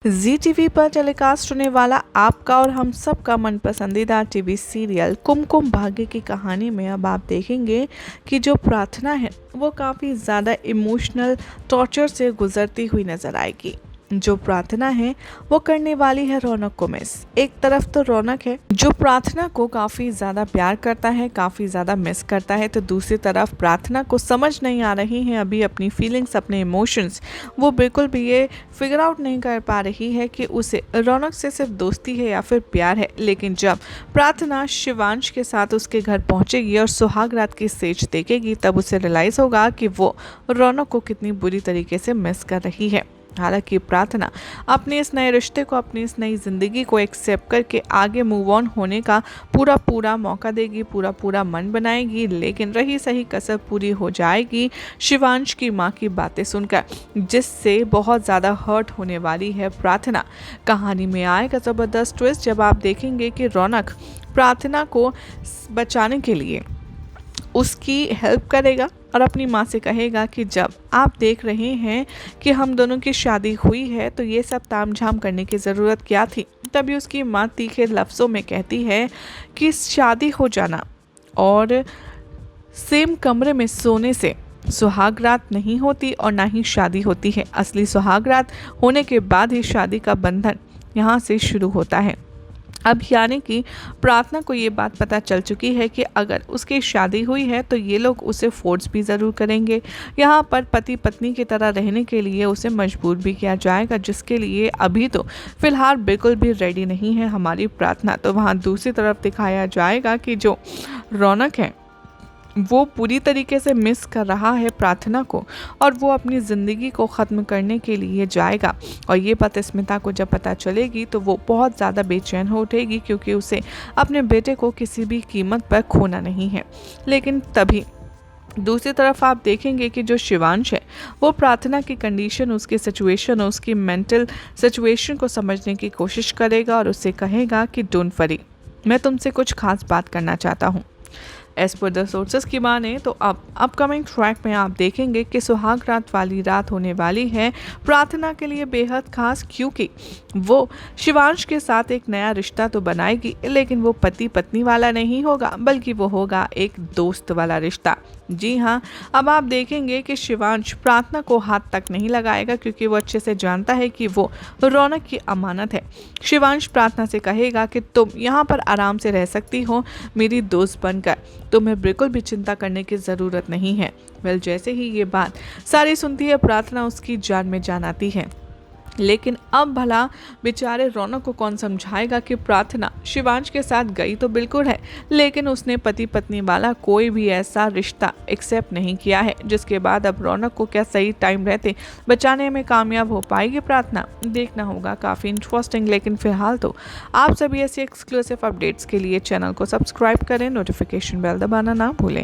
जी TV पर telecast होने वाला आपका और हम सब का मन पसंदीदा टीवी सीरियल कुमकुम भाग्य की कहानी में अब आप देखेंगे कि जो प्रार्थना है वो काफ़ी ज़्यादा इमोशनल टॉर्चर से गुजरती हुई नजर आएगी। जो प्रार्थना है वो करने वाली है रौनक को मिस। एक तरफ तो रौनक है जो प्रार्थना को काफ़ी ज़्यादा प्यार करता है, काफ़ी ज़्यादा मिस करता है, तो दूसरी तरफ प्रार्थना को समझ नहीं आ रही है अभी अपनी फीलिंग्स, अपने इमोशंस। वो बिल्कुल भी ये फिगर आउट नहीं कर पा रही है कि उसे रौनक से सिर्फ दोस्ती है या फिर प्यार है। लेकिन जब प्रार्थना शिवांश के साथ उसके घर पहुंचेगी और सुहाग रात की स्टेज देखेगी तब उसे रियलाइज़ होगा कि वो रौनक को कितनी बुरी तरीके से मिस कर रही है। हालांकि प्रार्थना अपने इस नए रिश्ते को, अपनी इस नई ज़िंदगी को एक्सेप्ट करके आगे मूव ऑन होने का पूरा मौका देगी, पूरा मन बनाएगी। लेकिन रही सही कसर पूरी हो जाएगी शिवांश की मां की बातें सुनकर, जिससे बहुत ज़्यादा हर्ट होने वाली है प्रार्थना। कहानी में आएगा ज़बरदस्त ट्विस्ट जब आप देखेंगे कि रौनक प्रार्थना को बचाने के लिए उसकी हेल्प करेगा और अपनी माँ से कहेगा कि जब आप देख रहे हैं कि हम दोनों की शादी हुई है तो ये सब तामझाम करने की ज़रूरत क्या थी। तभी उसकी माँ तीखे लफ्ज़ों में कहती है कि शादी हो जाना और सेम कमरे में सोने से सुहाग रात नहीं होती और ना ही शादी होती है। असली सुहाग रात होने के बाद ही शादी का बंधन यहाँ से शुरू होता है। अब यानी कि प्रार्थना को ये बात पता चल चुकी है कि अगर उसकी शादी हुई है तो ये लोग उसे फोर्स भी ज़रूर करेंगे। यहाँ पर पति पत्नी की तरह रहने के लिए उसे मजबूर भी किया जाएगा, जिसके लिए अभी तो फ़िलहाल बिल्कुल भी रेडी नहीं है हमारी प्रार्थना। तो वहाँ दूसरी तरफ दिखाया जाएगा कि जो रौनक है वो पूरी तरीके से मिस कर रहा है प्रार्थना को और वो अपनी ज़िंदगी को ख़त्म करने के लिए जाएगा। और ये बात स्मिता को जब पता चलेगी तो वो बहुत ज़्यादा बेचैन हो उठेगी, क्योंकि उसे अपने बेटे को किसी भी कीमत पर खोना नहीं है। लेकिन तभी दूसरी तरफ आप देखेंगे कि जो शिवांश है वो प्रार्थना की कंडीशन, उसकी सिचुएशन, उसकी मेंटल सिचुएशन को समझने की कोशिश करेगा और उससे कहेगा कि डोंट वरी, मैं तुमसे कुछ खास बात करना चाहता हूँ। एज पर द सोर्सेस की माने तो अब अपकमिंग ट्रैक में आप देखेंगे कि सुहाग रात वाली रात होने वाली है प्रार्थना के लिए बेहद खास, क्योंकि वो शिवांश के साथ एक नया रिश्ता तो बनाएगी, लेकिन वो पति पत्नी वाला नहीं होगा, बल्कि वो होगा एक दोस्त वाला रिश्ता। जी हाँ, अब आप देखेंगे कि शिवांश प्रार्थना को हाथ तक नहीं लगाएगा, क्योंकि वो अच्छे से जानता है कि वो रौनक की अमानत है। शिवांश प्रार्थना से कहेगा कि तुम यहाँ पर आराम से रह सकती हो मेरी दोस्त बनकर, तुम्हें बिल्कुल भी चिंता करने की ज़रूरत नहीं है। वेल, जैसे ही ये बात सारी सुनती है प्रार्थना, उसकी जान में जान आती है। लेकिन अब भला बेचारे रौनक को कौन समझाएगा कि प्रार्थना शिवांश के साथ गई तो बिल्कुल है, लेकिन उसने पति पत्नी वाला कोई भी ऐसा रिश्ता एक्सेप्ट नहीं किया है, जिसके बाद अब रौनक को क्या सही टाइम रहते बचाने में कामयाब हो पाएगी प्रार्थना, देखना होगा। काफ़ी इंटरेस्टिंग। लेकिन फिलहाल तो आप सभी ऐसे एक्सक्लूसिव अपडेट्स के लिए चैनल को सब्सक्राइब करें, नोटिफिकेशन बेल दबाना ना भूलें।